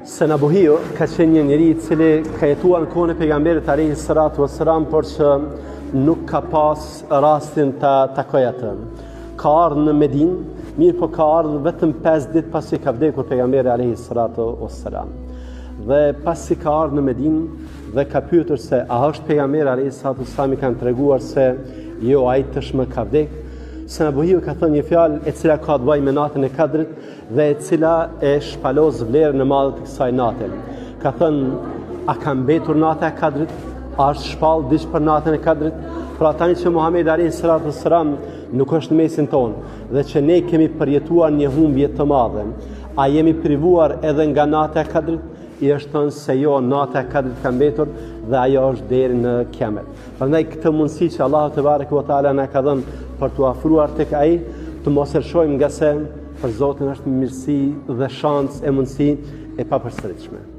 se Nabuhiu ka qenë një njeri i cili ka jetuar në kohën e pejgamberit alayhi salatu wassalam, por që nuk ka pas rastin ta takoj atë. Ka ardhur në Medinë, mirë po ka ardhur vetëm 5 ditë pasi ka vdekur pejgamberi alayhi salatu wassalam. Dhe pasi ka ardhur në Medinë dhe ka pyetur se a është pejgamberi alayhi salatu wassalam, i kanë treguar se jo, ai tashmë ka vdekur. Se Nabuhiu ka thënë një fjalë e cila ka të bëjë me natën e Kadrit dhe e cila e shpalos vlerën e madhe të kësaj nate. Ka thënë, a ka mbetur nata e Kadrit? A është shpall diç për natën e Kadrit? Pra tani që Muhamedi alayhi salatu wassalam nuk është në mesin tonë dhe që ne kemi përjetuar një humbje të madhe, a jemi privuar edhe nga nata e Kadrit? I është thënë se jo, nata e Kadrit ka mbetur dhe ajo është deri në Kiamet. Prandaj këtë mundësi që Allahu te bareke ve teala na ka dhënë për t'u afruar tek ai, të mos e lëshojmë, nga se për Zotin është mirësi dhe shans e mundësi e papërsëritshme.